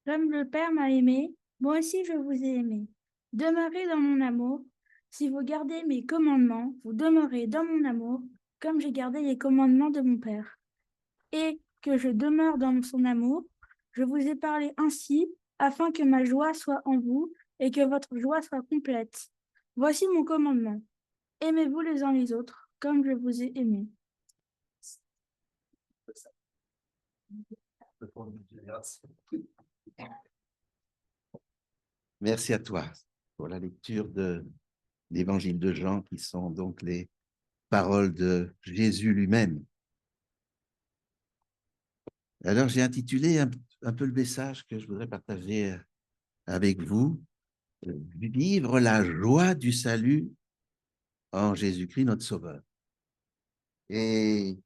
Comme le Père m'a aimé, moi aussi je vous ai aimé. Demeurez dans mon amour. Si vous gardez mes commandements, vous demeurez dans mon amour, comme j'ai gardé les commandements de mon Père. Et que je demeure dans son amour, je vous ai parlé ainsi, afin que ma joie soit en vous et que votre joie soit complète. Voici mon commandement. Aimez-vous les uns les autres, comme je vous ai aimé. Merci à toi pour la lecture de l'Évangile de Jean, qui sont donc les paroles de Jésus lui-même. Alors, j'ai intitulé un peu le message que je voudrais partager avec vous, Vivre la joie du salut en Jésus-Christ, notre Sauveur. Et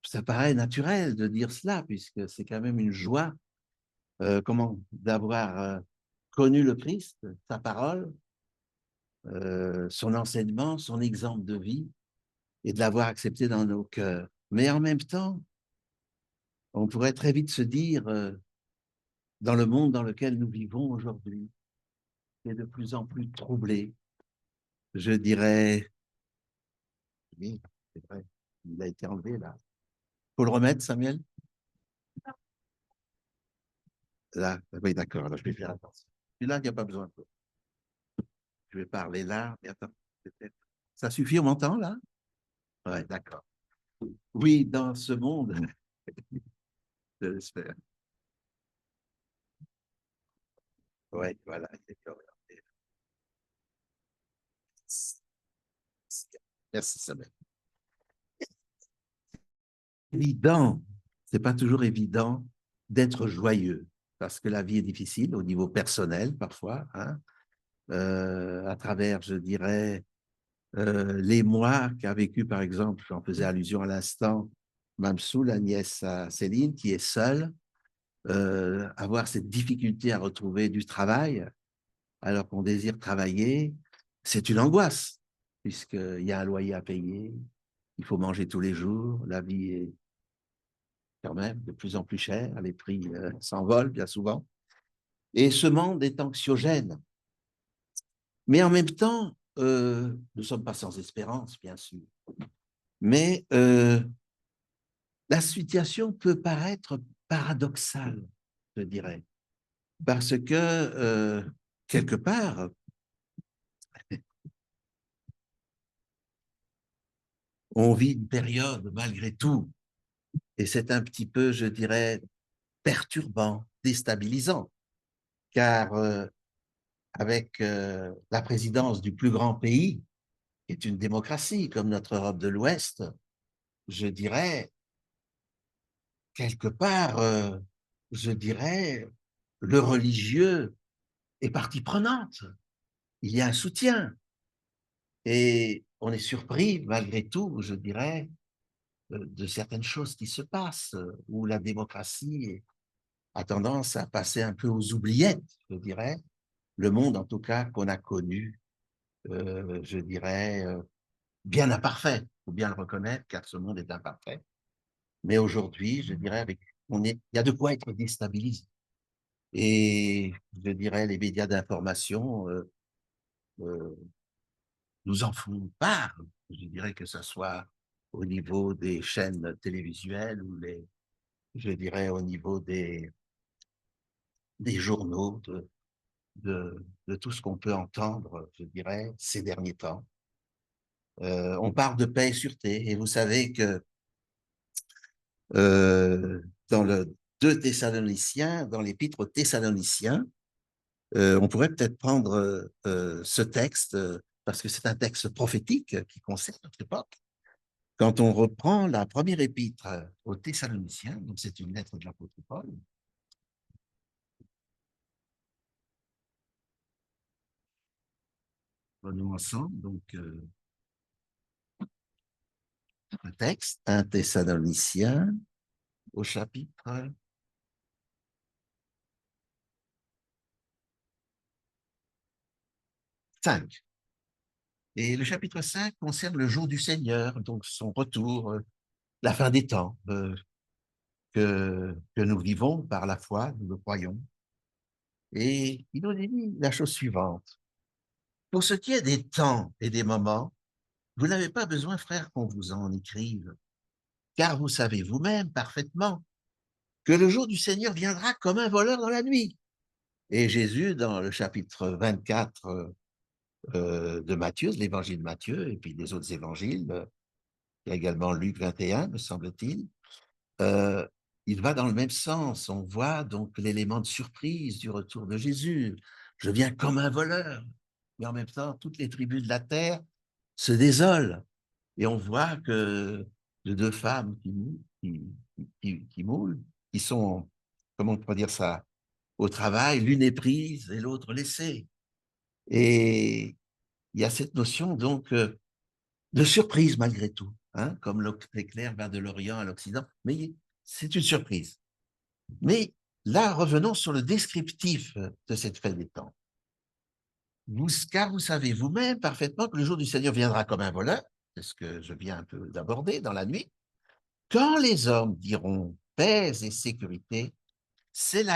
ça paraît naturel de dire cela, puisque c'est quand même une joie, d'avoir connu le Christ, sa parole, son enseignement, son exemple de vie, et de l'avoir accepté dans nos cœurs. Mais en même temps, on pourrait très vite se dire, dans le monde dans lequel nous vivons aujourd'hui, qui est de plus en plus troublé, je dirais, oui, c'est vrai, il a été enlevé là. Faut le remettre, Samuel? Là, oui, d'accord, là, je vais faire attention. Celui-là, il n'y a pas besoin. Je vais parler là, mais attends, peut-être. Ça suffit, on m'entend là? Ouais, d'accord. Oui, dans ce monde, je l'espère. Oui, voilà, d'accord. Merci, Samuel. Évident, c'est pas toujours évident d'être joyeux, parce que la vie est difficile au niveau personnel parfois, hein, à travers, je dirais, l'émoi qu'a vécu, par exemple, j'en faisais allusion à l'instant, Mamsou, la nièce à Céline, qui est seule, avoir cette difficulté à retrouver du travail, alors qu'on désire travailler, c'est une angoisse, puisqu'il y a un loyer à payer, il faut manger tous les jours, la vie est quand même de plus en plus cher, les prix s'envolent bien souvent, et ce monde est anxiogène. Mais en même temps, nous ne sommes pas sans espérance, bien sûr, mais la situation peut paraître paradoxale, je dirais, parce que quelque part, on vit une période malgré tout, et c'est un petit peu, je dirais, perturbant, déstabilisant, car avec la présidence du plus grand pays, qui est une démocratie comme notre Europe de l'Ouest, je dirais, quelque part, je dirais, le religieux est partie prenante. Il y a un soutien. Et on est surpris, malgré tout, je dirais, de certaines choses qui se passent, où la démocratie a tendance à passer un peu aux oubliettes, je dirais. Le monde, en tout cas, qu'on a connu, je dirais, bien imparfait. Il faut bien le reconnaître, car ce monde est imparfait. Mais aujourd'hui, je dirais, il y a de quoi être déstabilisé. Et je dirais, les médias d'information euh, nous en font part. Je dirais que ce soit au niveau des chaînes télévisuelles ou je dirais au niveau des journaux, de tout ce qu'on peut entendre, je dirais, ces derniers temps. On parle de paix et sûreté. Et vous savez que dans le 2 Thessaloniciens, dans l'épître aux Thessaloniciens, on pourrait peut-être prendre ce texte, parce que c'est un texte prophétique qui concerne notre époque. Quand on reprend la première épître aux Thessaloniciens, donc c'est une lettre de l'apôtre Paul, prenons ensemble donc le texte, 1 Thessaloniciens au chapitre 5. Et le chapitre 5 concerne le jour du Seigneur, donc son retour, la fin des temps, que nous vivons par la foi, nous le croyons. Et il nous dit la chose suivante. Pour ce qui est des temps et des moments, vous n'avez pas besoin, frère, qu'on vous en écrive, car vous savez vous-même parfaitement que le jour du Seigneur viendra comme un voleur dans la nuit. Et Jésus, dans le chapitre 24 de Matthieu, de l'évangile de Matthieu, et puis des autres évangiles, il y a également Luc 21, me semble-t-il, euh, il va dans le même sens. On voit donc l'élément de surprise du retour de Jésus. Je viens comme un voleur, mais en même temps, toutes les tribus de la terre se désolent. Et on voit que les deux femmes qui moulent, qui sont, comment on pourrait dire ça, au travail, l'une est prise et l'autre laissée. Et il y a cette notion donc de surprise malgré tout, hein, comme l'éclair va de l'Orient à l'Occident, mais c'est une surprise. Mais là, revenons sur le descriptif de cette fin des temps. Car vous savez vous-même parfaitement que le jour du Seigneur viendra comme un voleur, c'est ce que je viens un peu d'aborder dans la nuit. Quand les hommes diront paix et sécurité, c'est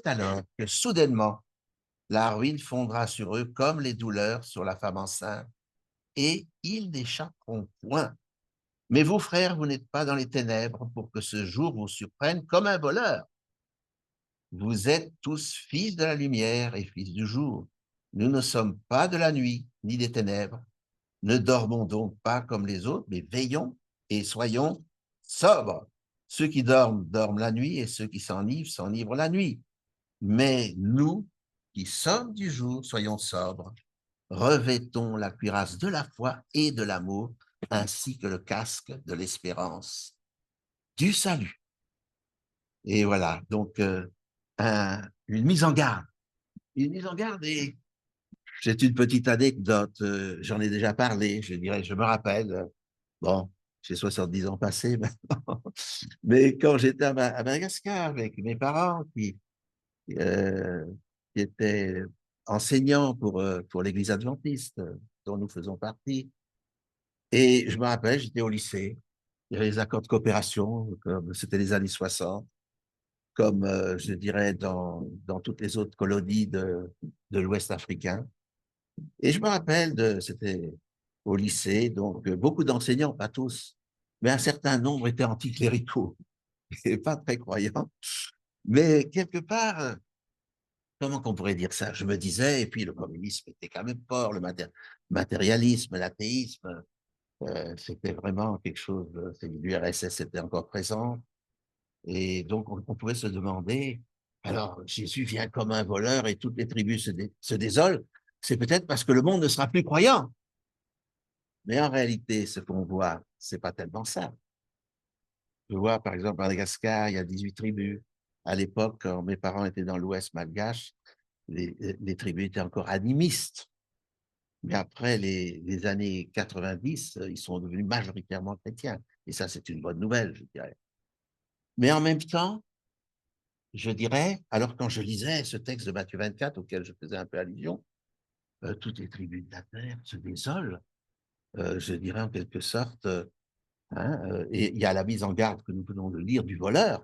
alors que soudainement la ruine fondra sur eux comme les douleurs sur la femme enceinte, et ils n'échapperont point. Mais vous, frères, vous n'êtes pas dans les ténèbres pour que ce jour vous surprenne comme un voleur. Vous êtes tous fils de la lumière et fils du jour. Nous ne sommes pas de la nuit ni des ténèbres. Ne dormons donc pas comme les autres, mais veillons et soyons sobres. Ceux qui dorment, dorment la nuit, et ceux qui s'enivrent la nuit. Mais nous, qui sommes du jour, soyons sobres. Revêtons la cuirasse de la foi et de l'amour, ainsi que le casque de l'espérance du salut. Et voilà, donc une mise en garde. Une mise en garde, et c'est une petite anecdote, j'en ai déjà parlé, je dirais, je me rappelle, bon, j'ai 70 ans passés maintenant, mais quand j'étais à Madagascar avec mes parents euh, qui étaient enseignants pour l'Église adventiste, dont nous faisons partie, et je me rappelle, j'étais au lycée, il y avait les accords de coopération, comme c'était les années 60, comme je dirais dans toutes les autres colonies de l'Ouest africain. Et je me rappelle, c'était au lycée, donc beaucoup d'enseignants, pas tous, mais un certain nombre étaient anticléricaux et pas très croyants. Mais quelque part, comment qu'on pourrait dire ça? Je me disais, et puis le communisme était quand même fort, le matérialisme, l'athéisme, c'était vraiment quelque chose, l'URSS était encore présent. Et donc, on pouvait se demander, alors Jésus vient comme un voleur et toutes les tribus se désolent, c'est peut-être parce que le monde ne sera plus croyant. Mais en réalité, ce qu'on voit, c'est pas tellement ça. Je vois, par exemple, à Madagascar, il y a 18 tribus. À l'époque, quand mes parents étaient dans l'Ouest malgache, les tribus étaient encore animistes. Mais après les années 90, ils sont devenus majoritairement chrétiens. Et ça, c'est une bonne nouvelle, je dirais. Mais en même temps, je dirais, alors quand je lisais ce texte de Matthieu 24, auquel je faisais un peu allusion, toutes les tribus de la terre se désolent, je dirais en quelque sorte, hein, et il y a la mise en garde que nous venons de lire du voleur,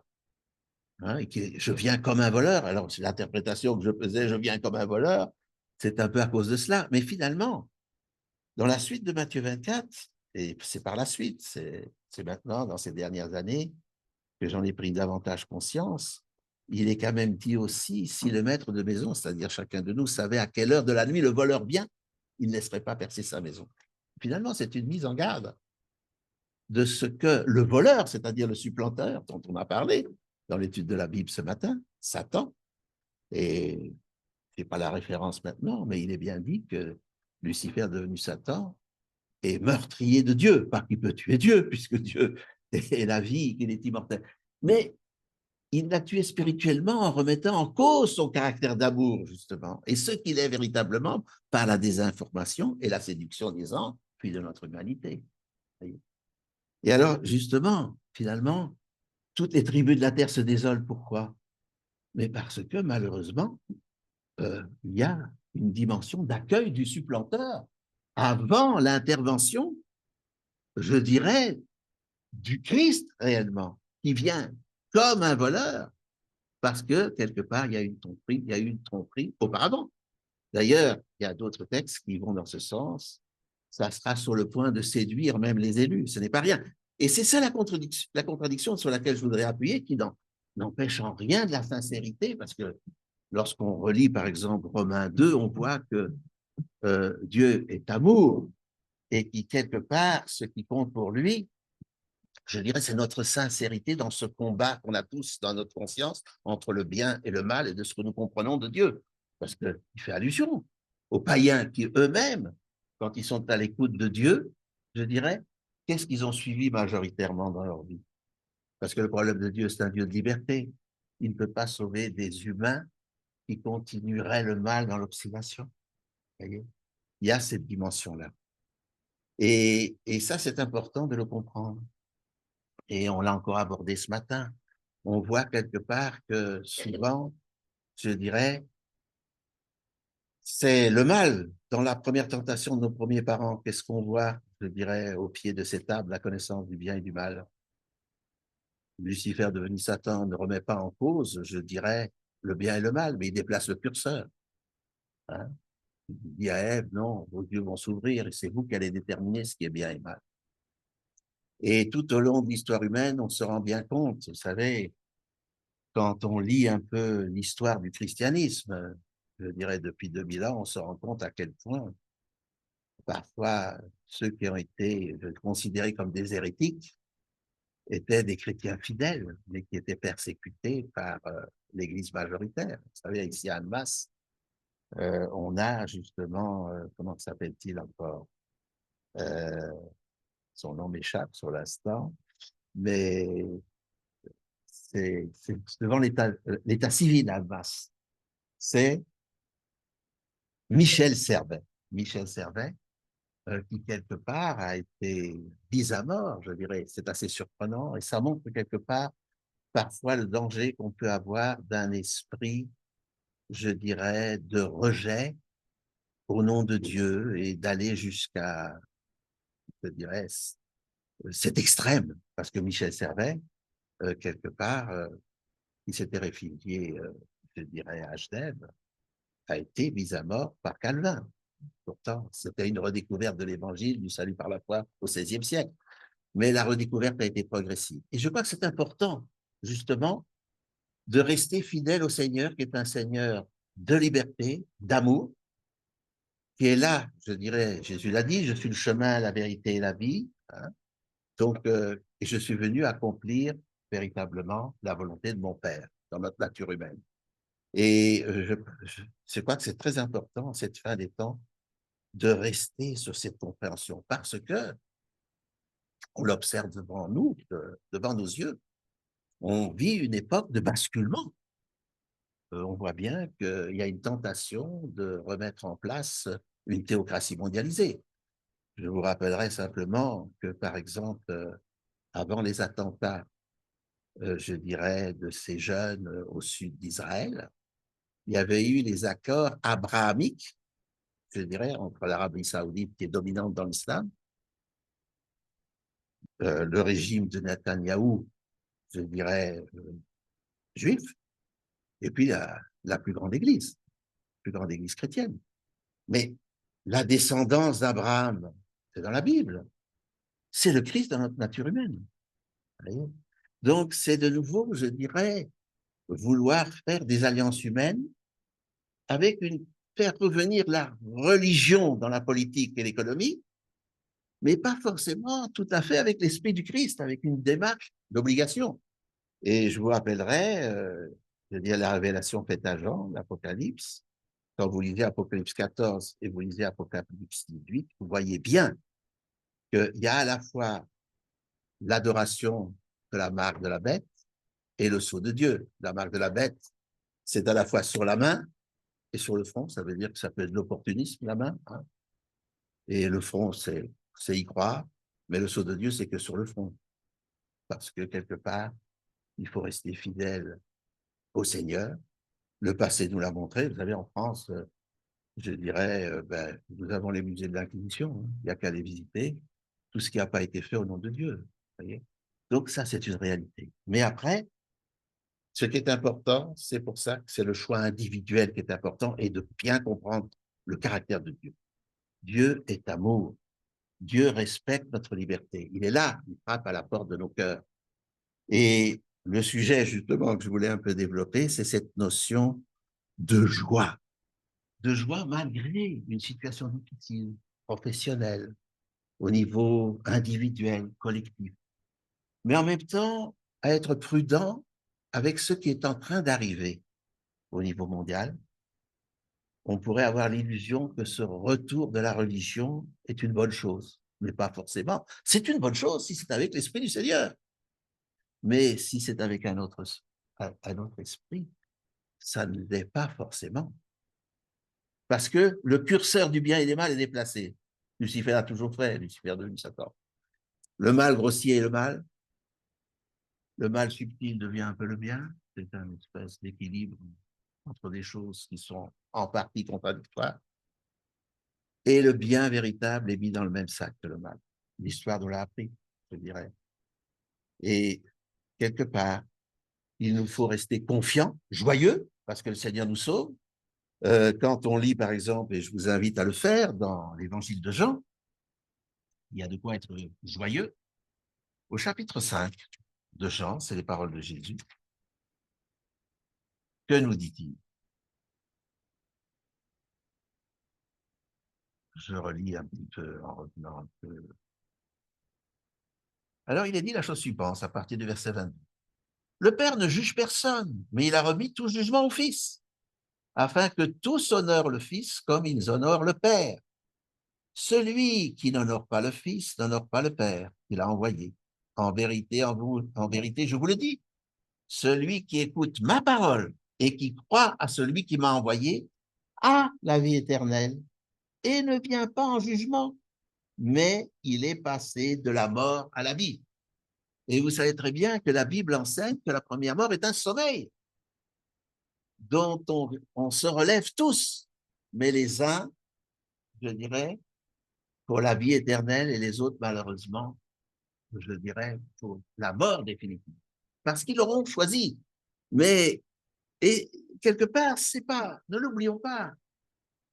hein, je viens comme un voleur. Alors, c'est l'interprétation que je faisais, je viens comme un voleur, c'est un peu à cause de cela. Mais finalement, dans la suite de Matthieu 24, et c'est par la suite, c'est maintenant, dans ces dernières années, que j'en ai pris davantage conscience, il est quand même dit aussi, si le maître de maison, c'est-à-dire chacun de nous, savait à quelle heure de la nuit le voleur vient, il ne laisserait pas percer sa maison. Finalement, c'est une mise en garde de ce que le voleur, c'est-à-dire le supplanteur dont on a parlé dans l'étude de la Bible ce matin, Satan, et je n'ai pas la référence maintenant, mais il est bien dit que Lucifer, devenu Satan, est meurtrier de Dieu, pas qu'il peut tuer Dieu, puisque Dieu est la vie, qu'il est immortel. Mais il l'a tué spirituellement en remettant en cause son caractère d'amour, justement, et ce qu'il est véritablement par la désinformation et la séduction des hommes, puis de notre humanité. Et alors, justement, finalement, toutes les tribus de la terre se désolent. Pourquoi? Mais parce que, malheureusement, il y a une dimension d'accueil du supplanteur avant l'intervention, je dirais, du Christ réellement, qui vient comme un voleur, parce que, quelque part, il y a eu une tromperie auparavant. D'ailleurs, il y a d'autres textes qui vont dans ce sens. Ça sera sur le point de séduire même les élus. Ce n'est pas rien. Et c'est ça la contradiction sur laquelle je voudrais appuyer, qui n'empêche en rien de la sincérité, parce que lorsqu'on relit, par exemple, Romains 2, on voit que Dieu est amour et qui, quelque part, ce qui compte pour lui, je dirais, c'est notre sincérité dans ce combat qu'on a tous dans notre conscience entre le bien et le mal et de ce que nous comprenons de Dieu. Parce qu'il fait allusion aux païens qui eux-mêmes, quand ils sont à l'écoute de Dieu, je dirais, qu'est-ce qu'ils ont suivi majoritairement dans leur vie? Parce que le problème de Dieu, c'est un Dieu de liberté. Il ne peut pas sauver des humains qui continueraient le mal dans l'obstination. Il y a cette dimension-là. Et ça, c'est important de le comprendre. Et on l'a encore abordé ce matin. On voit quelque part que souvent, je dirais, c'est le mal. Dans la première tentation de nos premiers parents, qu'est-ce qu'on voit, je dirais, au pied de ces tables, la connaissance du bien et du mal? Lucifer, devenu Satan, ne remet pas en cause, je dirais, le bien et le mal, mais il déplace le curseur. Hein? Il dit à Ève, non, vos yeux vont s'ouvrir et c'est vous qui allez déterminer ce qui est bien et mal. Et tout au long de l'histoire humaine, on se rend bien compte, vous savez, quand on lit un peu l'histoire du christianisme, je dirais depuis 2000 ans, on se rend compte à quel point parfois ceux qui ont été considérés comme des hérétiques étaient des chrétiens fidèles, mais qui étaient persécutés par l'Église majoritaire. Vous savez, ici à Annemasse, on a justement, comment s'appelle-t-il encore? euh, Son nom m'échappe sur l'instant, mais c'est devant l'état civil à Annemasse. C'est Michel Servet. Michel Servet, qui quelque part a été mis à mort, je dirais. C'est assez surprenant et ça montre quelque part parfois le danger qu'on peut avoir d'un esprit, je dirais, de rejet au nom de Dieu et d'aller jusqu'à, je dirais, cet extrême. Parce que Michel Servet, quelque part, qui s'était réfugié, je dirais, à Genève, a été mis à mort par Calvin. Pourtant, c'était une redécouverte de l'évangile du salut par la foi au XVIe siècle. Mais la redécouverte a été progressive. Et je crois que c'est important, justement, de rester fidèle au Seigneur, qui est un Seigneur de liberté, d'amour, qui est là, je dirais, Jésus l'a dit, je suis le chemin, la vérité et la vie. Hein. Donc, et je suis venu accomplir véritablement la volonté de mon Père dans notre nature humaine. Et je crois que c'est très important, cette fin des temps, de rester sur cette compréhension, parce que on l'observe devant nous, devant nos yeux. On vit une époque de basculement. On voit bien qu'il y a une tentation de remettre en place une théocratie mondialisée. Je vous rappellerai simplement que, par exemple, avant les attentats, je dirais, de ces jeunes au sud d'Israël, il y avait eu les accords abrahamiques, je dirais, entre l'Arabie saoudite qui est dominante dans l'islam, le régime de Netanyahou, je dirais, juif, et puis la plus grande église chrétienne. Mais la descendance d'Abraham, c'est dans la Bible, c'est le Christ dans notre nature humaine. Voyez. Donc, c'est de nouveau, je dirais, vouloir faire des alliances humaines avec faire revenir la religion dans la politique et l'économie, mais pas forcément tout à fait avec l'esprit du Christ, avec une démarche d'obligation. Et je vous rappellerai, je veux dire, la révélation faite à Jean, l'Apocalypse, quand vous lisez Apocalypse 14 et vous lisez Apocalypse 18, vous voyez bien qu'il y a à la fois l'adoration de la marque de la bête et le sceau de Dieu. La marque de la bête, c'est à la fois sur la main et sur le front, ça veut dire que ça peut être de l'opportunisme, la main. Hein. Et le front, c'est y croire, mais le sceau de Dieu, c'est que sur le front. Parce que quelque part, il faut rester fidèle au Seigneur. Le passé nous l'a montré. Vous savez, en France, je dirais, ben, nous avons les musées de l'Inquisition. Hein. Il n'y a qu'à les visiter. Tout ce qui n'a pas été fait au nom de Dieu. Voyez. Donc ça, c'est une réalité. Mais après, Ce qui est important, c'est pour ça que c'est le choix individuel qui est important et de bien comprendre le caractère de Dieu. Dieu est amour. Dieu respecte notre liberté. Il est là, il frappe à la porte de nos cœurs. Et le sujet, justement, que je voulais un peu développer, c'est cette notion de joie malgré une situation difficile, professionnelle, au niveau individuel, collectif. Mais en même temps, à être prudent avec ce qui est en train d'arriver au niveau mondial. On pourrait avoir l'illusion que ce retour de la religion est une bonne chose, mais pas forcément. C'est une bonne chose si c'est avec l'Esprit du Seigneur. Mais si c'est avec un autre esprit, ça ne l'est pas forcément. Parce que le curseur du bien et du mal est déplacé. Lucifer a toujours fait, Lucifer devenu Satan. Le mal grossier est le mal subtil devient un peu le bien. C'est une espèce d'équilibre entre des choses qui sont en partie contradictoires. Et le bien véritable est mis dans le même sac que le mal. L'histoire nous l'a appris, je dirais. Et quelque part, il nous faut rester confiants, joyeux, parce que le Seigneur nous sauve. Quand on lit, par exemple, et je vous invite à le faire, dans l'évangile de Jean, il y a de quoi être joyeux. Au chapitre 5 de Jean, c'est les paroles de Jésus. Que nous dit-il? Je relis un petit peu en revenant un peu. Alors, il est dit la chose suivante, à partir du verset 22. Le Père ne juge personne, mais il a remis tout jugement au Fils, afin que tous honorent le Fils comme ils honorent le Père. Celui qui n'honore pas le Fils n'honore pas le Père qu'il a envoyé. En vérité, je vous le dis, celui qui écoute ma parole et qui croit à celui qui m'a envoyé a la vie éternelle et ne vient pas en jugement, mais il est passé de la mort à la vie. Et vous savez très bien que la Bible enseigne que la première mort est un sommeil dont on se relève tous, mais les uns, je dirais, pour la vie éternelle et les autres, malheureusement, je dirais, pour la mort définitive. Parce qu'ils l'auront choisi. Mais, et quelque part, c'est pas, ne l'oublions pas,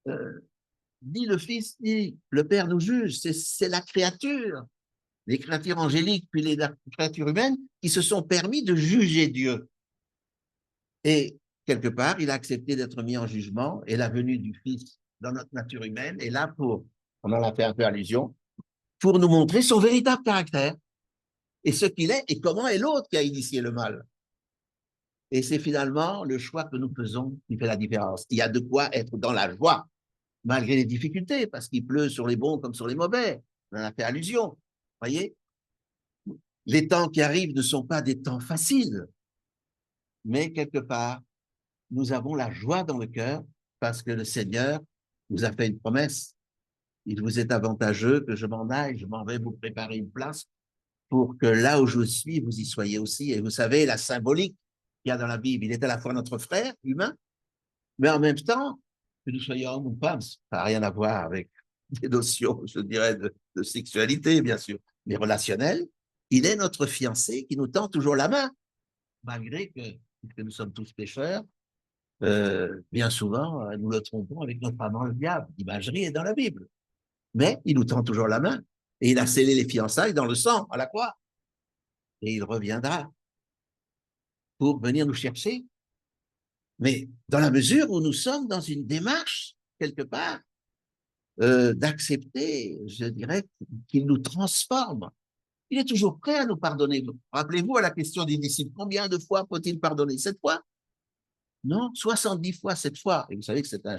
euh, ni le Fils, ni le Père nous juge, c'est la créature, les créatures angéliques, puis les créatures humaines, qui se sont permis de juger Dieu. Et quelque part, il a accepté d'être mis en jugement et la venue du Fils dans notre nature humaine est là pour, on en a fait un peu allusion, pour nous montrer son véritable caractère et ce qu'il est et comment est l'autre qui a initié le mal. Et c'est finalement le choix que nous faisons qui fait la différence. Il y a de quoi être dans la joie, malgré les difficultés, parce qu'il pleut sur les bons comme sur les mauvais. On en a fait allusion. Voyez, les temps qui arrivent ne sont pas des temps faciles, mais quelque part, nous avons la joie dans le cœur parce que le Seigneur nous a fait une promesse. Il vous est avantageux que je m'en aille, je m'en vais vous préparer une place pour que là où je suis, vous y soyez aussi. Et vous savez, la symbolique qu'il y a dans la Bible, il est à la fois notre frère humain, mais en même temps, que nous soyons hommes ou femmes, ça n'a rien à voir avec des notions, je dirais, de sexualité, bien sûr, mais relationnelles. Il est notre fiancé qui nous tend toujours la main, malgré que nous sommes tous pécheurs. Bien souvent, nous le trompons avec notre amant le diable. L'imagerie est dans la Bible. Mais il nous tend toujours la main. Et il a scellé les fiançailles dans le sang, à la croix. Et il reviendra pour venir nous chercher. Mais dans la mesure où nous sommes dans une démarche, quelque part, d'accepter, je dirais, qu'il nous transforme. Il est toujours prêt à nous pardonner. Rappelez-vous à la question des disciples, combien de fois faut-il pardonner? 7 fois? Non, 70 fois, 7 fois. Et vous savez que c'est un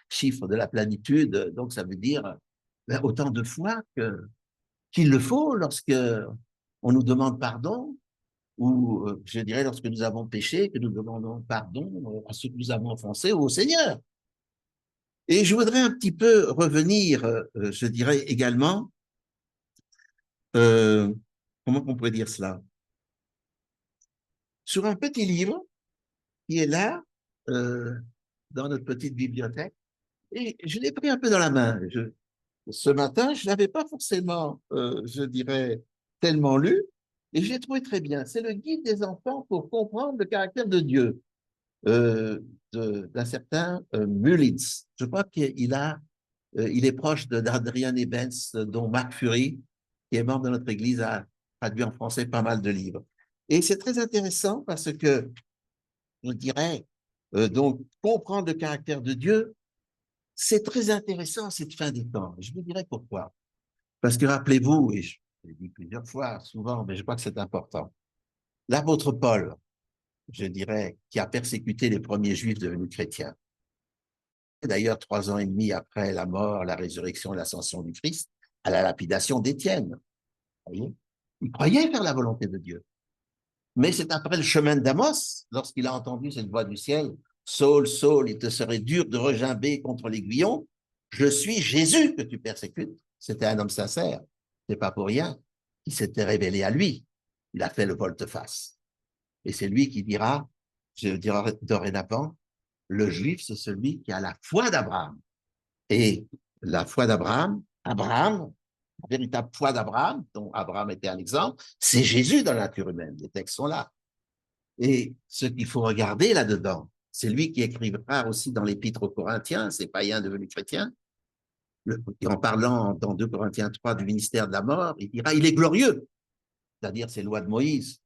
chiffre de la plénitude, donc ça veut dire autant de fois qu'il le faut lorsque on nous demande pardon, ou je dirais lorsque nous avons péché, que nous demandons pardon à ceux que nous avons offensés ou au Seigneur. Et je voudrais un petit peu revenir, je dirais également, euh, comment on pourrait dire cela, sur un petit livre qui est là, euh, dans notre petite bibliothèque, et je l'ai pris un peu dans la main. Ce matin, je ne l'avais pas forcément, je dirais, tellement lu, Et j'ai trouvé très bien. C'est le guide des enfants pour comprendre le caractère de Dieu, euh, d'un certain Mullins. Je crois il est proche d'Adrian Ebens, dont Marc Fury, qui est membre de notre Église, a traduit en français pas mal de livres. Et c'est très intéressant parce que, je dirais, donc, comprendre le caractère de Dieu, c'est très intéressant cette fin des temps. Je vous dirai pourquoi. Parce que rappelez-vous, et je l'ai dit plusieurs fois, souvent, mais je crois que c'est important, l'apôtre Paul, je dirais, qui a persécuté les premiers juifs devenus chrétiens, d'ailleurs 3 ans et demi après la mort, la résurrection, l'ascension du Christ, à la lapidation d'Étienne. Il croyait faire la volonté de Dieu. Mais c'est après le chemin d'Amos, lorsqu'il a entendu cette voix du ciel, Saul, Saul, il te serait dur de regimber contre l'aiguillon. Je suis Jésus que tu persécutes. C'était un homme sincère. C'est pas pour rien qu'il s'était révélé à lui. Il a fait le volte-face. Et c'est lui qui dira, je dirai dorénavant, le juif, c'est celui qui a la foi d'Abraham. Et la foi d'Abraham, Abraham, la véritable foi d'Abraham, dont Abraham était un exemple, c'est Jésus dans la nature humaine. Les textes sont là. Et ce qu'il faut regarder là-dedans, c'est lui qui écrira aussi dans l'Épître aux Corinthiens, ces païens devenus chrétiens, en parlant dans 2 Corinthiens 3 du ministère de la mort, il dira, il est glorieux, c'est-à-dire ces lois de Moïse,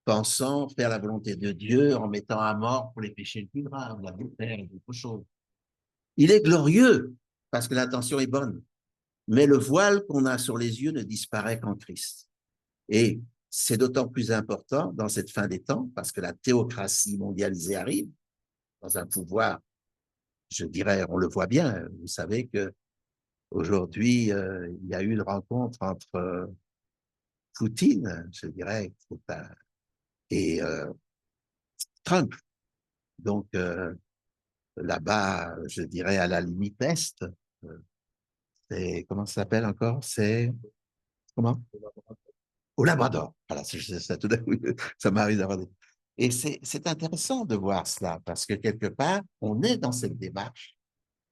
pensant faire la volonté de Dieu en mettant à mort pour les péchés les plus graves, l'adultère et d'autres choses. Il est glorieux parce que l'intention est bonne, mais le voile qu'on a sur les yeux ne disparaît qu'en Christ. Et c'est d'autant plus important dans cette fin des temps parce que la théocratie mondialisée arrive dans un pouvoir, je dirais, on le voit bien. Vous savez que aujourd'hui, il y a eu une rencontre entre Poutine, je dirais, et Trump. Donc, là-bas, je dirais à la limite est, c'est, comment ça s'appelle encore? C'est, comment? Au Labrador. Voilà, ça, tout d'un coup, ça m'arrive d'avoir des... Et c'est intéressant de voir cela, parce que quelque part, on est dans cette démarche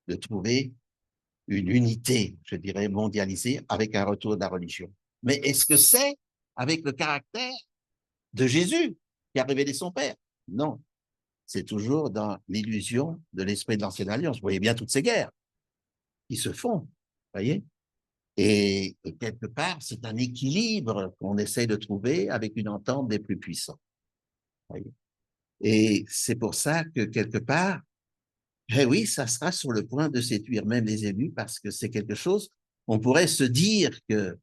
de trouver une unité, je dirais, mondialisée avec un retour de la religion. Mais est-ce que c'est avec le caractère de Jésus qui a révélé son Père? Non, c'est toujours dans l'illusion de l'esprit de l'Ancienne Alliance. Vous voyez bien toutes ces guerres qui se font, voyez? Et quelque part, c'est un équilibre qu'on essaye de trouver avec une entente des plus puissants. Voyez? Et c'est pour ça que quelque part, eh oui, ça sera sur le point de séduire même les élus parce que c'est quelque chose, on pourrait se dire que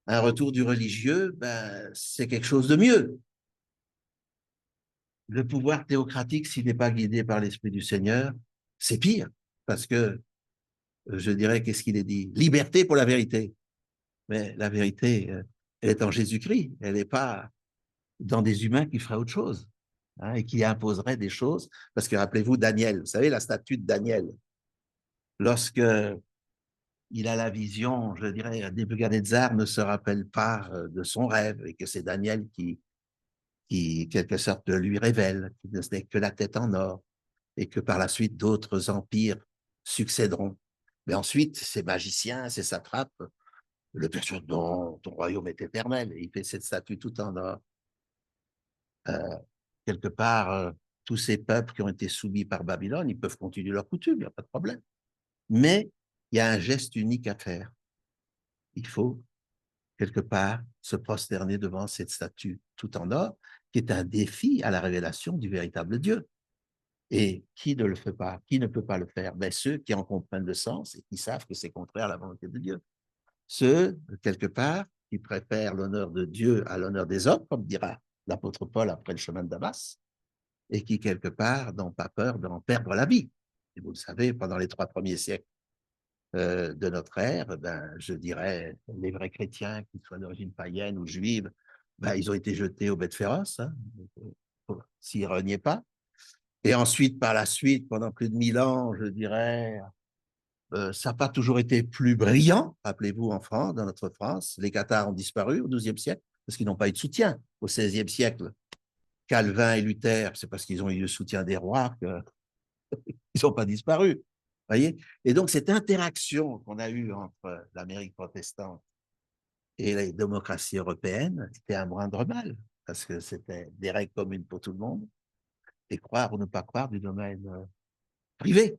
un retour du religieux, ben, c'est quelque chose de mieux. Le pouvoir théocratique, s'il n'est pas guidé par l'Esprit du Seigneur, c'est pire parce que, je dirais, qu'est-ce qu'il est dit? Liberté pour la vérité. Mais la vérité, elle est en Jésus-Christ. Elle n'est pas dans des humains qui feraient autre chose, hein, et qui imposeraient des choses. Parce que rappelez-vous Daniel, vous savez, la statue de Daniel, lorsque il a la vision, je dirais, Nebuchadnezzar ne se rappelle pas de son rêve et que c'est Daniel quelque sorte, lui révèle qu'il ne n'est que la tête en or et que par la suite, d'autres empires succéderont. Mais ensuite, ces magiciens, ces satrapes, le persuadent, non, ton royaume est éternel. Et il fait cette statue tout en or. Quelque part, tous ces peuples qui ont été soumis par Babylone, ils peuvent continuer leur coutume, il n'y a pas de problème. Mais il y a un geste unique à faire. Il faut, quelque part, se prosterner devant cette statue tout en or, qui est un défi à la révélation du véritable Dieu. Et qui ne le fait pas? Qui ne peut pas le faire? Ben, ceux qui en comprennent le sens et qui savent que c'est contraire à la volonté de Dieu. Ceux, quelque part, qui préfèrent l'honneur de Dieu à l'honneur des hommes, comme dira l'apôtre Paul après le chemin de Damas, et qui, quelque part, n'ont pas peur d'en perdre la vie. Et vous le savez, pendant les 3 premiers siècles de notre ère, ben, je dirais, les vrais chrétiens, qu'ils soient d'origine païenne ou juive, ben, ils ont été jetés aux bêtes féroces, hein, s'ils ne reniaient pas. Et ensuite, par la suite, pendant plus de 1000 ans, je dirais, ça n'a pas toujours été plus brillant. Rappelez-vous, en France, dans notre France, les Cathares ont disparu au XIIe siècle parce qu'ils n'ont pas eu de soutien. Au XVIe siècle, Calvin et Luther, c'est parce qu'ils ont eu le soutien des rois qu'ils n'ont pas disparu. Voyez. Et donc, cette interaction qu'on a eue entre l'Amérique protestante Et la démocratie européenne était un moindre mal, parce que c'était des règles communes pour tout le monde, et croire ou ne pas croire du domaine privé.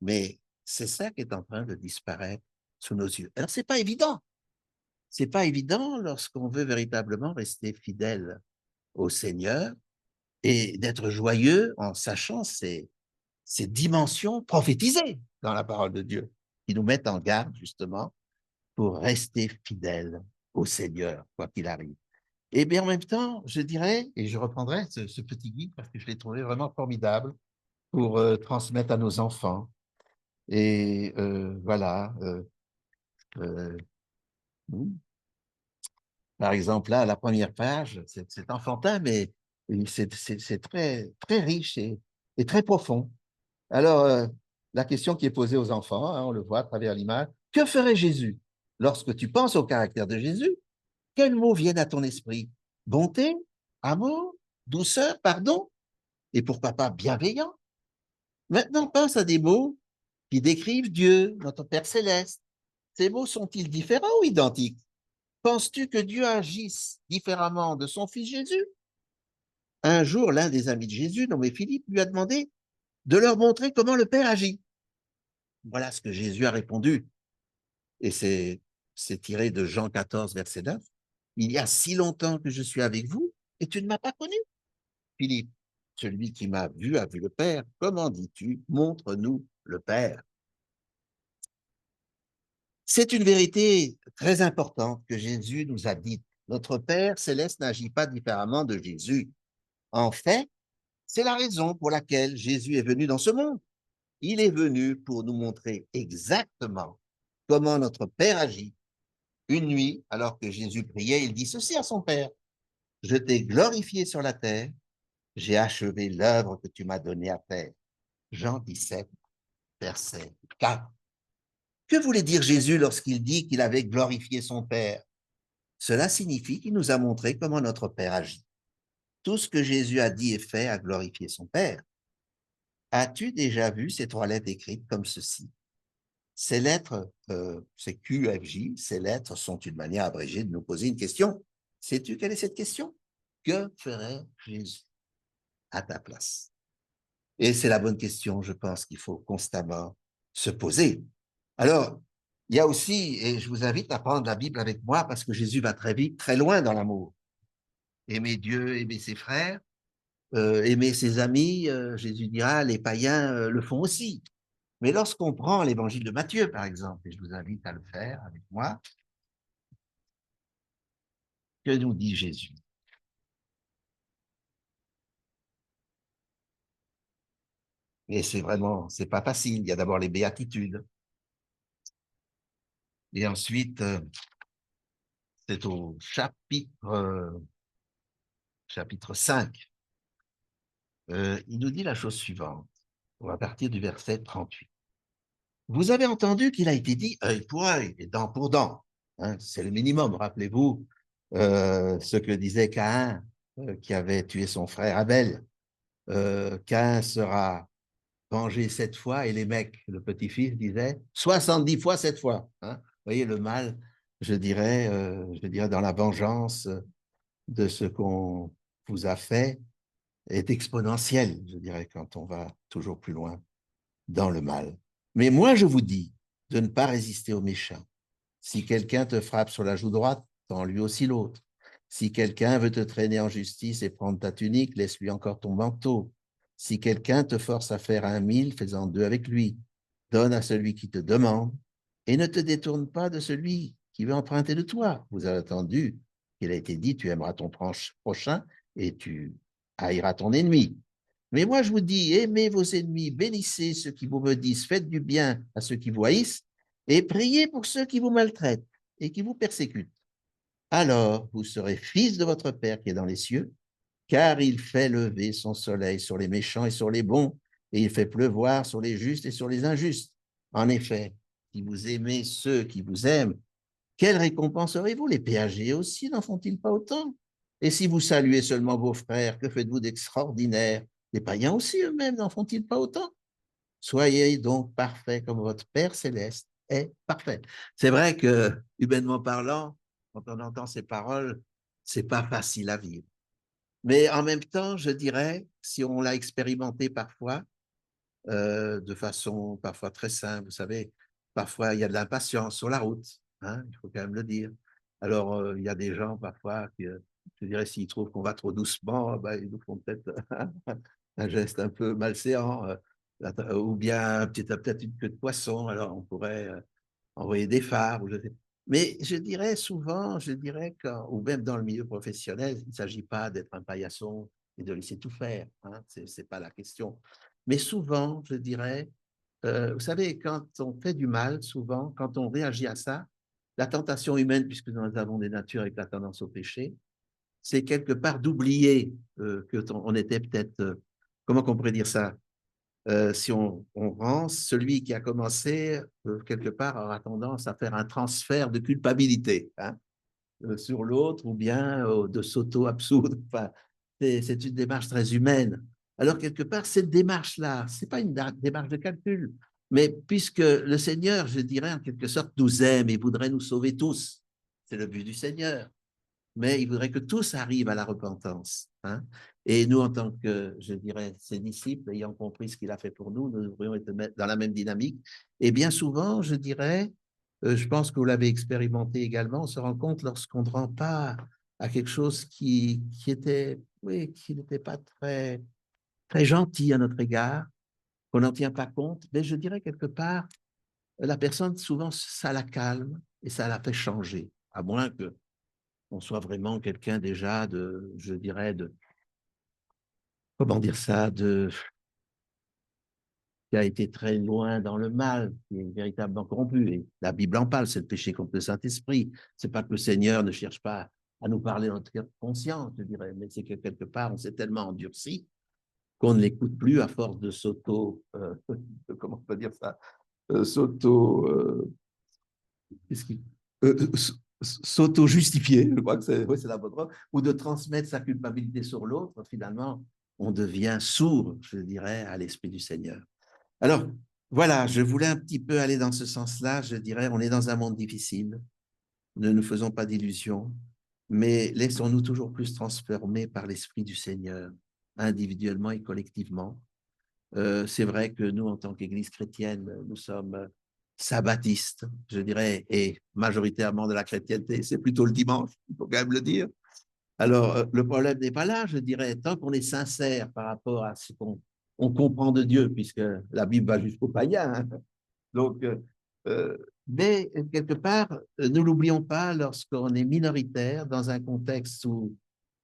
Mais c'est ça qui est en train de disparaître sous nos yeux. Alors, c'est pas évident. C'est pas évident lorsqu'on veut véritablement rester fidèle au Seigneur et d'être joyeux en sachant ces dimensions prophétisées dans la parole de Dieu, qui nous mettent en garde justement pour rester fidèle au Seigneur, quoi qu'il arrive. Et bien en même temps, je dirais, et je reprendrai ce petit guide parce que je l'ai trouvé vraiment formidable pour transmettre à nos enfants. Et voilà, euh, par exemple, là, la première page, c'est enfantin, mais c'est très, très riche et très profond. Alors, la question qui est posée aux enfants, hein, on le voit à travers l'image, que ferait Jésus? Lorsque tu penses au caractère de Jésus, quels mots viennent à ton esprit? Bonté, amour, douceur, pardon, et pourquoi pas bienveillant? Maintenant, pense à des mots qui décrivent Dieu, notre Père céleste. Ces mots sont-ils différents ou identiques? Penses-tu que Dieu agisse différemment de son fils Jésus? Un jour, l'un des amis de Jésus, nommé Philippe, lui a demandé de leur montrer comment le Père agit. Voilà ce que Jésus a répondu. Et c'est tiré de Jean 14, verset 9. Il y a si longtemps que je suis avec vous et tu ne m'as pas connu. Philippe, celui qui m'a vu a vu le Père. Comment dis-tu? Montre-nous le Père. C'est une vérité très importante que Jésus nous a dite. Notre Père céleste n'agit pas différemment de Jésus. En fait, c'est la raison pour laquelle Jésus est venu dans ce monde. Il est venu pour nous montrer exactement comment notre Père agit. Une nuit, alors que Jésus priait, il dit ceci à son Père: je t'ai glorifié sur la terre, j'ai achevé l'œuvre que tu m'as donnée à faire. Jean 17, verset 4. Que voulait dire Jésus lorsqu'il dit qu'il avait glorifié son Père? Cela signifie qu'il nous a montré comment notre Père agit. Tout ce que Jésus a dit et fait a glorifié son Père. As-tu déjà vu ces trois lettres écrites comme ceci? Ces lettres, c'est QFJ, ces lettres sont une manière abrégée de nous poser une question. Sais-tu quelle est cette question? Que ferait Jésus à ta place? Et c'est la bonne question, je pense, qu'il faut constamment se poser. Alors, il y a aussi, et je vous invite à prendre la Bible avec moi parce que Jésus va très vite, très loin dans l'amour. Aimer Dieu, aimer ses frères, aimer ses amis, Jésus dira, les païens le font aussi. Mais lorsqu'on prend l'évangile de Matthieu, par exemple, et je vous invite à le faire avec moi, que nous dit Jésus? Et c'est vraiment, c'est pas facile. Il y a d'abord les béatitudes. Et ensuite, c'est au chapitre 5. Il nous dit la chose suivante, à partir du verset 38. Vous avez entendu qu'il a été dit œil pour œil et dent pour dent. Hein, c'est le minimum. Rappelez-vous ce que disait Caïn, qui avait tué son frère Abel. Caïn sera vengé 7 fois et les mecs, le petit-fils, disait 70 fois 7 fois. Hein. Vous voyez, le mal, je dirais dans la vengeance de ce qu'on vous a fait est exponentiel, je dirais, quand on va toujours plus loin dans le mal. Mais moi, je vous dis de ne pas résister aux méchants. Si quelqu'un te frappe sur la joue droite, tends lui aussi l'autre. Si quelqu'un veut te traîner en justice et prendre ta tunique, laisse-lui encore ton manteau. Si quelqu'un te force à faire 1 000, fais-en 2 avec lui. Donne à celui qui te demande et ne te détourne pas de celui qui veut emprunter de toi. Vous avez entendu qu'il a été dit, tu aimeras ton prochain et tu haïras ton ennemi. Mais moi, je vous dis, aimez vos ennemis, bénissez ceux qui vous maudissent, faites du bien à ceux qui vous haïssent et priez pour ceux qui vous maltraitent et qui vous persécutent. Alors, vous serez fils de votre Père qui est dans les cieux, car il fait lever son soleil sur les méchants et sur les bons, et il fait pleuvoir sur les justes et sur les injustes. En effet, si vous aimez ceux qui vous aiment, quelle récompense aurez-vous? Les péagers aussi n'en font-ils pas autant? Et si vous saluez seulement vos frères, que faites-vous d'extraordinaire? Les païens aussi eux-mêmes n'en font-ils pas autant? Soyez donc parfaits comme votre Père céleste est parfait. C'est vrai que, humainement parlant, Quand on entend ces paroles, c'est pas facile à vivre. Mais en même temps, je dirais, si on l'a expérimenté parfois, de façon parfois très simple, vous savez, parfois il y a de l'impatience sur la route, hein, il faut quand même le dire. Alors, il y a des gens parfois qui, je dirais, s'ils trouvent qu'on va trop doucement, ben, ils nous font peut-être un geste un peu malséant, ou bien peut-être une queue de poisson, alors on pourrait envoyer des phares. Mais je dirais souvent, je dirais ou même dans le milieu professionnel, il ne s'agit pas d'être un paillasson et de laisser tout faire, hein, ce n'est pas la question. Mais souvent, je dirais, vous savez, quand on fait du mal, souvent, quand on réagit à ça, la tentation humaine, puisque nous avons des natures avec la tendance au péché, c'est quelque part d'oublier qu'on était peut-être, comment on pourrait dire ça, si on rend, celui qui a commencé, quelque part, aura tendance à faire un transfert de culpabilité, hein, sur l'autre ou bien de s'auto-absoudre. Enfin, c'est une démarche très humaine. Alors, quelque part, cette démarche-là, ce n'est pas une démarche de calcul, mais puisque le Seigneur, je dirais, en quelque sorte, nous aime et voudrait nous sauver tous, c'est le but du Seigneur, mais il voudrait que tous arrivent à la repentance, hein. Et nous, en tant que, je dirais, ses disciples, ayant compris ce qu'il a fait pour nous, nous devrions être dans la même dynamique. Et bien souvent, je dirais, je pense que vous l'avez expérimenté également, on se rend compte lorsqu'on ne rend pas à quelque chose qui était, oui, qui n'était pas très, très gentil à notre égard, qu'on n'en tient pas compte, mais je dirais quelque part, la personne, souvent, ça la calme et ça la fait changer, à moins que on soit vraiment quelqu'un déjà de, je dirais, de, comment dire ça, qui a été très loin dans le mal, qui est véritablement corrompu. Et la Bible en parle, c'est le péché contre le Saint-Esprit. C'est pas que le Seigneur ne cherche pas à nous parler dans notre conscience, je dirais, mais c'est que quelque part, on s'est tellement endurci qu'on ne l'écoute plus à force de comment on peut dire ça, s'auto, s'auto-justifier, je crois que c'est, oui, c'est la bonne parole, ou de transmettre sa culpabilité sur l'autre, finalement, on devient sourd, je dirais, à l'Esprit du Seigneur. Alors, voilà, je voulais un petit peu aller dans ce sens-là, je dirais, on est dans un monde difficile, ne nous faisons pas d'illusions, mais laissons-nous toujours plus transformer par l'Esprit du Seigneur, individuellement et collectivement. C'est vrai que nous, en tant qu'Église chrétienne, nous sommes sabbatistes, je dirais, et majoritairement de la chrétienté, c'est plutôt le dimanche, il faut quand même le dire. Alors, le problème n'est pas là, je dirais, tant qu'on est sincère par rapport à ce qu'on comprend de Dieu, puisque la Bible va jusqu'aux païens. Hein. Donc, euh, mais quelque part, ne l'oublions pas lorsqu'on est minoritaire dans un contexte où,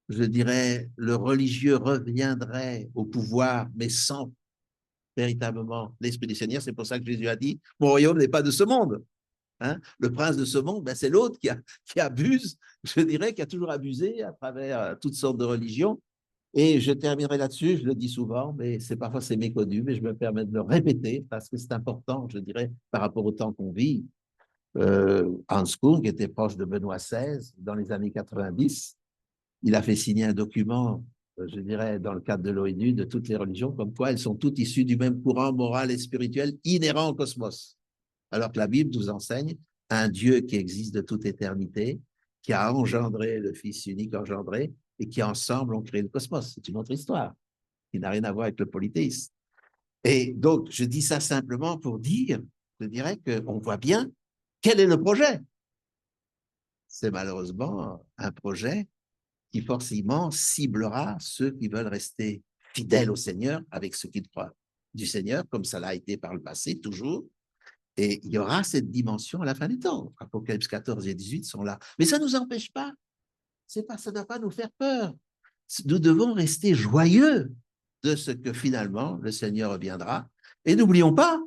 je dirais, le religieux reviendrait au pouvoir, mais sans véritablement l'Esprit du Seigneur. C'est pour ça que Jésus a dit, mon royaume n'est pas de ce monde. Hein. Le prince de ce monde, ben, c'est l'autre qui abuse, je dirais, qui a toujours abusé à travers toutes sortes de religions. Et je terminerai là-dessus, je le dis souvent, mais parfois c'est méconnu, mais je me permets de le répéter parce que c'est important, je dirais, par rapport au temps qu'on vit. Hans Kung était proche de Benoît XVI dans les années 90. Il a fait signer un document, je dirais, dans le cadre de l'ONU, de toutes les religions, comme quoi elles sont toutes issues du même courant moral et spirituel inhérent au cosmos. Alors que la Bible nous enseigne un Dieu qui existe de toute éternité, qui a engendré le Fils unique engendré, et qui ensemble ont créé le cosmos. C'est une autre histoire qui n'a rien à voir avec le polythéisme. Et donc, je dis ça simplement pour dire, je dirais qu'on voit bien quel est le projet. C'est malheureusement un projet qui forcément ciblera ceux qui veulent rester fidèles au Seigneur avec ce qu'ils croient du Seigneur, comme ça l'a été par le passé, toujours. Et il y aura cette dimension à la fin du temps. Apocalypse 14 et 18 sont là. Mais ça ne nous empêche pas. Ça ne doit pas nous faire peur. Nous devons rester joyeux de ce que finalement le Seigneur reviendra. Et n'oublions pas,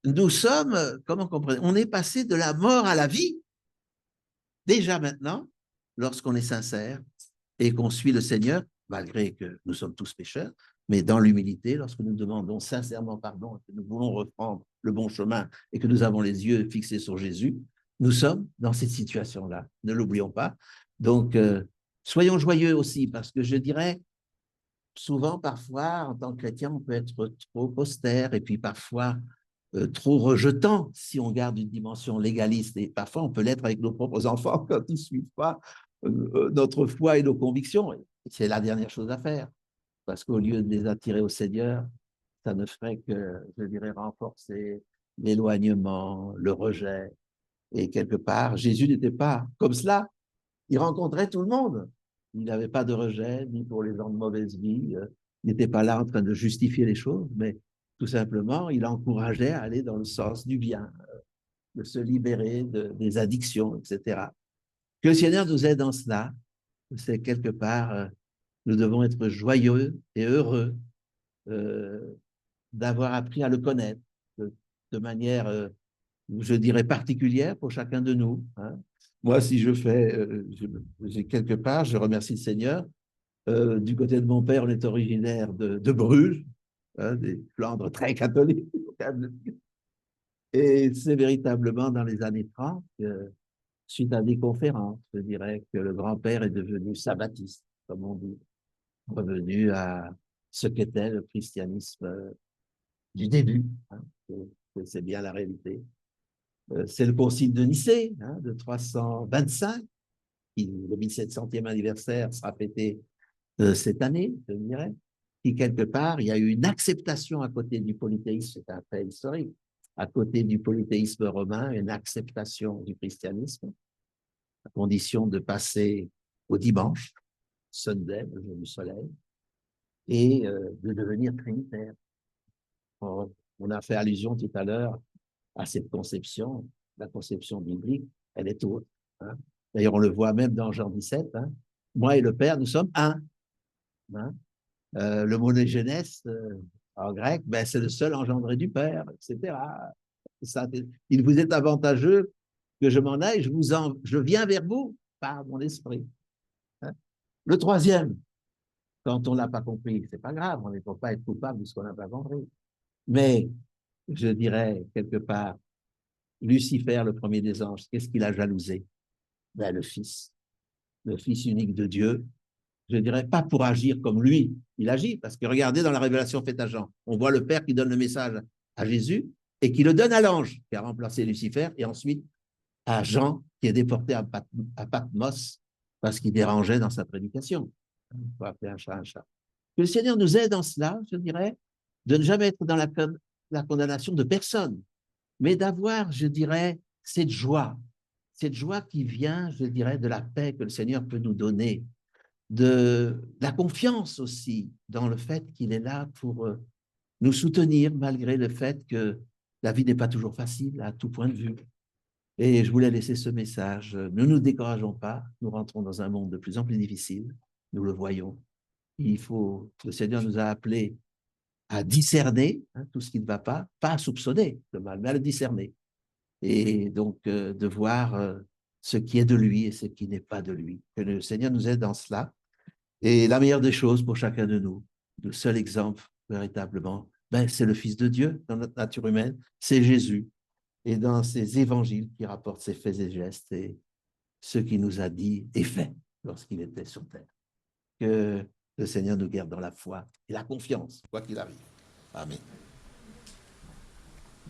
nous sommes, comment comprendre, on est passé de la mort à la vie, déjà maintenant, lorsqu'on est sincère et qu'on suit le Seigneur, malgré que nous sommes tous pécheurs, mais dans l'humilité, lorsque nous demandons sincèrement pardon, que nous voulons reprendre le bon chemin et que nous avons les yeux fixés sur Jésus, nous sommes dans cette situation-là. Ne l'oublions pas. Donc, soyons joyeux aussi, parce que je dirais, souvent, parfois, en tant que chrétien, on peut être trop austère et puis parfois trop rejetant si on garde une dimension légaliste. Et parfois, on peut l'être avec nos propres enfants quand ils ne suivent pas notre foi et nos convictions. C'est la dernière chose à faire. Parce qu'au lieu de les attirer au Seigneur, ça ne ferait que, je dirais, renforcer l'éloignement, le rejet. Et quelque part, Jésus n'était pas comme cela. Il rencontrait tout le monde. Il n'avait pas de rejet, ni pour les gens de mauvaise vie. Il n'était pas là en train de justifier les choses, mais tout simplement, il encourageait à aller dans le sens du bien, de se libérer des addictions, etc. Que le Seigneur nous aide dans cela. C'est quelque part, nous devons être joyeux et heureux euh, d'avoir appris à le connaître de manière, je dirais, particulière pour chacun de nous. Hein. Moi, si je fais, j'ai quelque part, je remercie le Seigneur. Du côté de mon père, on est originaire de Bruges, hein, des Flandres très catholiques. Et c'est véritablement dans les années 30, suite à des conférences, je dirais que le grand-père est devenu sabbatiste, comme on dit, revenu à ce qu'était le christianisme du début. Hein, c'est bien la réalité. C'est le concile de Nicée, hein, de 325, qui, le 1700e anniversaire sera fêté cette année, je dirais, qui quelque part, il y a eu une acceptation à côté du polythéisme, c'est un fait historique, à côté du polythéisme romain, une acceptation du christianisme, à condition de passer au dimanche, Sunday, le jour du soleil, et de devenir trinitaire. On a fait allusion tout à l'heure à cette conception, la conception biblique, elle est autre. Hein. D'ailleurs, on le voit même dans Jean 17, hein. Moi et le Père, nous sommes un. Hein. Le monogénès, en grec, ben, c'est le seul engendré du Père, etc. Ça, il vous est avantageux que je m'en aille, je viens vers vous par mon esprit. Hein. Le troisième, quand on ne l'a pas compris, c'est pas grave, on ne peut pas être coupable de ce qu'on n'a pas compris. Mais, je dirais, quelque part, Lucifer, le premier des anges, qu'est-ce qu'il a jalousé? Ben, le Fils unique de Dieu. Je dirais pas pour agir comme lui, il agit, parce que regardez dans la révélation faite à Jean, on voit le Père qui donne le message à Jésus et qui le donne à l'ange qui a remplacé Lucifer, et ensuite à Jean qui est déporté à Patmos parce qu'il dérangeait dans sa prédication. Il faut appeler un chat un chat. Que le Seigneur nous aide dans cela, je dirais, de ne jamais être dans la condamnation de personne, mais d'avoir, je dirais, cette joie qui vient, je dirais, de la paix que le Seigneur peut nous donner, de la confiance aussi dans le fait qu'il est là pour nous soutenir malgré le fait que la vie n'est pas toujours facile à tout point de vue. Et je voulais laisser ce message. Ne nous décourageons pas, nous rentrons dans un monde de plus en plus difficile, nous le voyons. Le Seigneur nous a appelés à discerner hein, tout ce qui ne va pas à soupçonner le mal, mais à le discerner. Et donc de voir ce qui est de lui et ce qui n'est pas de lui. Que le Seigneur nous aide dans cela. Et la meilleure des choses pour chacun de nous, le seul exemple véritablement, ben, c'est le Fils de Dieu dans notre nature humaine, c'est Jésus. Et dans ces évangiles qui rapportent ses faits et gestes et ce qu'il nous a dit et fait lorsqu'il était sur terre. Que le Seigneur nous garde dans la foi et la confiance, quoi qu'il arrive. Amen.